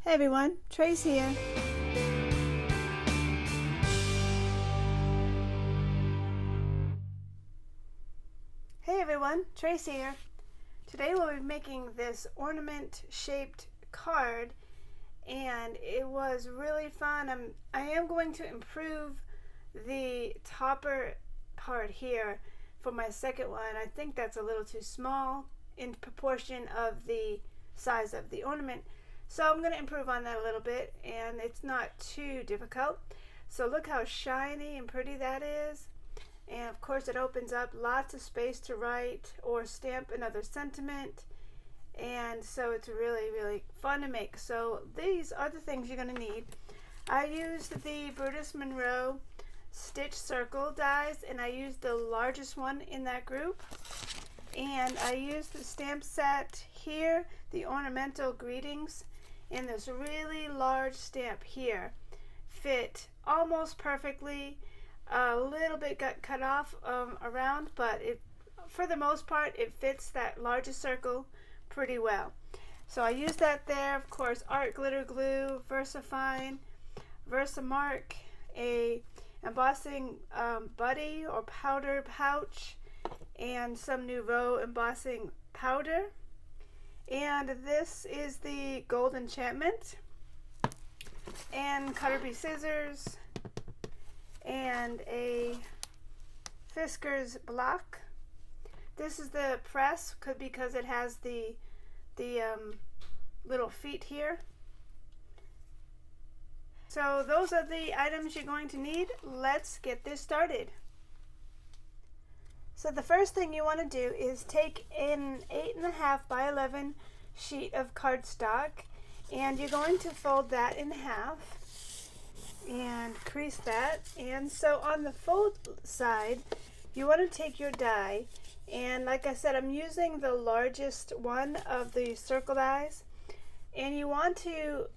Hey everyone, Trace here. Hey everyone, Trace here. Today we'll be making this ornament shaped card and it was really fun. I am going to improve the topper part here for my second one. I think that's a little too small in proportion of the size of the ornament. So I'm going to improve on that a little bit, and it's not too difficult. So look how shiny and pretty that is. And of course it opens up lots of space to write or stamp another sentiment. And so it's really fun to make. So these are the things you're going to need. I used the Brutus Monroe Stitch Circle dies, and I used the largest one in that group. And I used the stamp set here, the Ornamental Greetings, in this really large stamp here. Fit almost perfectly. A little bit got cut off around, but for the most part it fits that largest circle pretty well. So I used that there. Of course, art glitter glue, VersaFine, Versamark, a embossing buddy or powder pouch, and some Nouveau embossing powder. And this is the Gold Enchantment, and Cutterby scissors, and a Fisker's block. This is the press because it has the little feet here. So those are the items you're going to need. Let's get this started. So the first thing you want to do is take an 8.5 by 11 sheet of cardstock, and you're going to fold that in half and crease that. And so on the fold side, you want to take your die, and like I said, I'm using the largest one of the circle dies, and you want to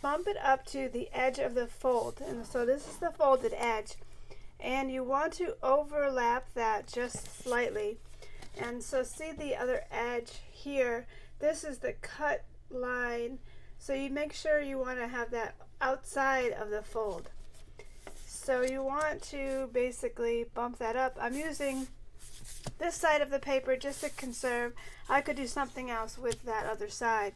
bump it up to the edge of the fold. And so this is the folded edge, and you want to overlap that just slightly. And so see the other edge here, this is the cut line, so you make sure you want to have that outside of the fold. So you want to basically bump that up. I'm using this side of the paper just to conserve. I could do something else with that other side.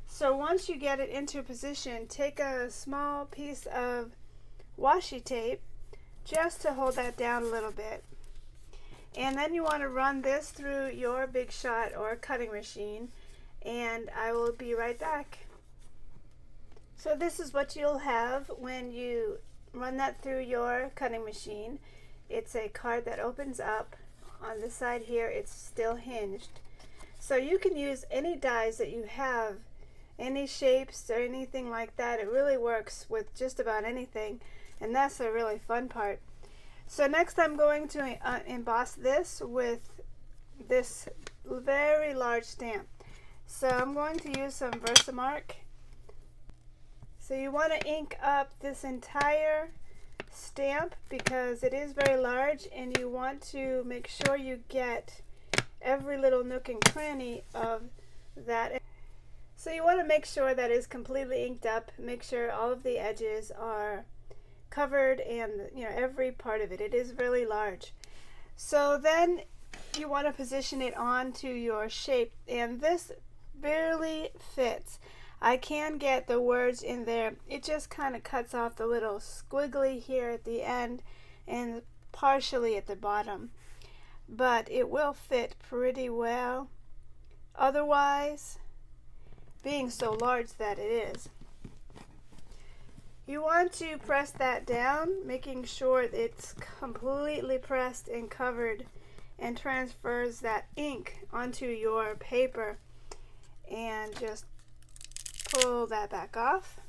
So once you get it into position, take a small piece of washi tape just to hold that down a little bit. And then you want to run this through your Big Shot or cutting machine, and I will be right back. So this is what you'll have when you run that through your cutting machine. It's a card that opens up. On this side here, it's still hinged. So you can use any dies that you have, any shapes or anything like that. It really works with just about anything, and that's a really fun part. So next I'm going to emboss this with this very large stamp. So I'm going to use some Versamark. So you want to ink up this entire stamp because it is very large, and you want to make sure you get every little nook and cranny of that. So you want to make sure that it's completely inked up. Make sure all of the edges are covered, and every part of it. It is really large. So then you want to position it onto your shape, and this barely fits. I can get the words in there. It just kind of cuts off the little squiggly here at the end and partially at the bottom, but it will fit pretty well otherwise, being so large that it is. You want to press that down, making sure it's completely pressed and covered, and transfers that ink onto your paper, and just pull that back off.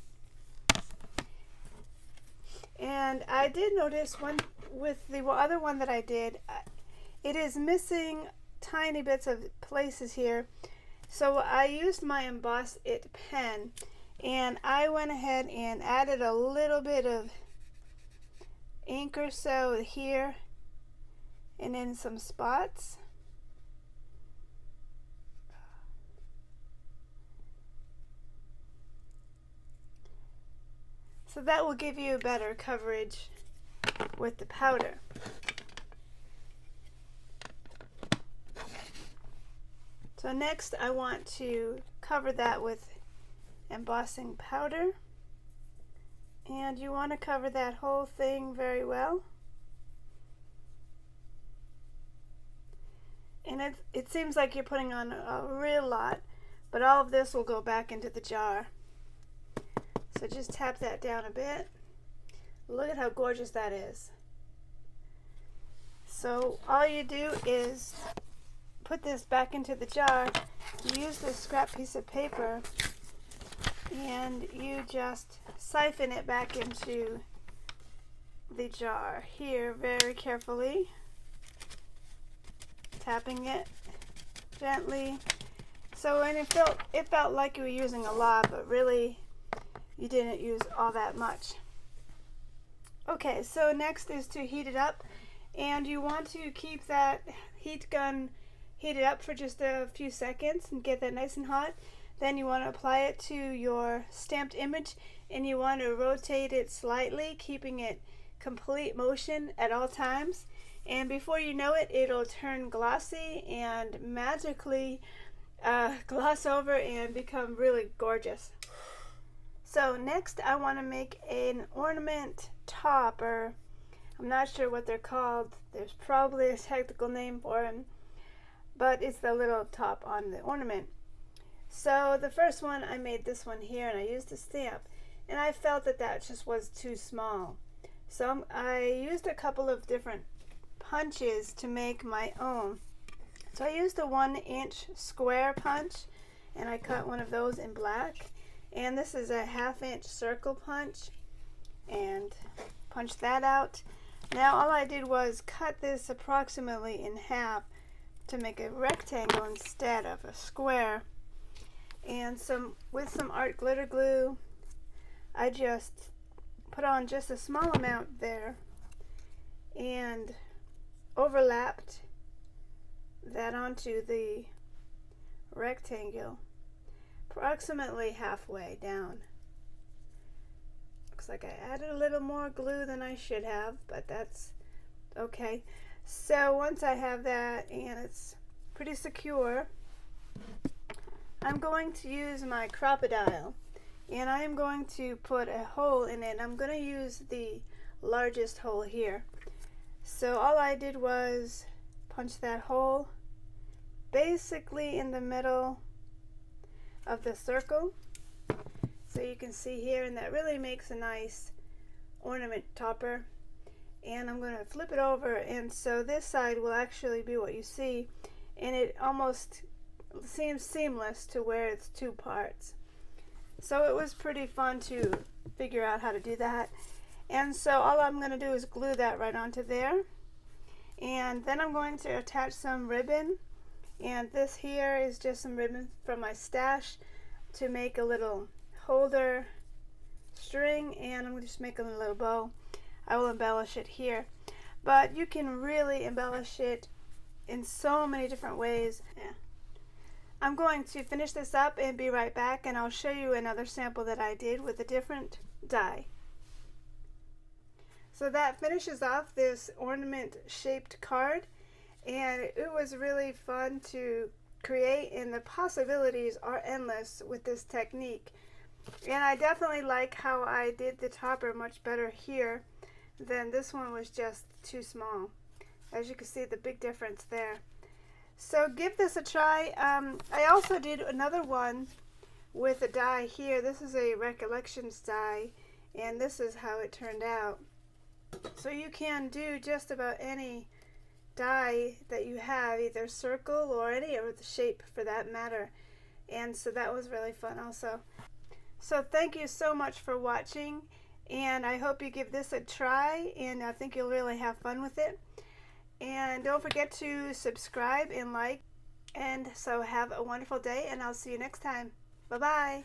And I did notice with the other one that I did, it is missing tiny bits of places here. So I used my Emboss It pen, and I went ahead and added a little bit of ink or so here and in some spots. So that will give you better coverage with the powder. So next I want to cover that with embossing powder, and you want to cover that whole thing very well. And it seems like you're putting on a real lot, but all of this will go back into the jar. So just tap that down a bit. Look at how gorgeous that is. So all you do is put this back into the jar. You use this scrap piece of paper and you just siphon it back into the jar here very carefully, tapping it gently. So and it felt like you were using a lot, but really you didn't use all that much. Okay, so next is to heat it up, and you want to keep that heat gun heated up for just a few seconds and get that nice and hot. Then you want to apply it to your stamped image, and you want to rotate it slightly, keeping it complete motion at all times. And before you know it, it'll turn glossy and magically gloss over and become really gorgeous. So next I want to make an ornament topper. I'm not sure what they're called. There's probably a technical name for them, but it's the little top on the ornament. So the first one, I made this one here, and I used a stamp, and I felt that that just was too small. So I used a couple of different punches to make my own. So I used a 1-inch square punch, and I cut one of those in black. And this is a 1/2-inch circle punch, and punch that out. Now all I did was cut this approximately in half to make a rectangle instead of a square. And with some art glitter glue, I just put on just a small amount there and overlapped that onto the rectangle, approximately halfway down. Looks like I added a little more glue than I should have, but that's okay. So once I have that and it's pretty secure, I'm going to use my crocodile, and I am going to put a hole in it. I'm going to use the largest hole here. So all I did was punch that hole basically in the middle of the circle, so you can see here, and that really makes a nice ornament topper. And I'm going to flip it over, and so this side will actually be what you see, and it almost seems seamless to where it's two parts. So it was pretty fun to figure out how to do that. And so all I'm going to do is glue that right onto there, and then I'm going to attach some ribbon, and this here is just some ribbon from my stash to make a little holder string, and I'm just making a little bow. I will embellish it here, but you can really embellish it in so many different ways. Yeah. I'm going to finish this up and be right back, and I'll show you another sample that I did with a different die. So that finishes off this ornament shaped card, and it was really fun to create, and the possibilities are endless with this technique. And I definitely like how I did the topper much better here than this one was just too small. As you can see, the big difference there. So give this a try. I also did another one with a die here. This is a Recollections die, and this is how it turned out. So you can do just about any die that you have, either circle or any other shape for that matter. And so that was really fun also. So thank you so much for watching, and I hope you give this a try, and I think you'll really have fun with it. And don't forget to subscribe and like, and so have a wonderful day, and I'll see you next time. Bye-bye.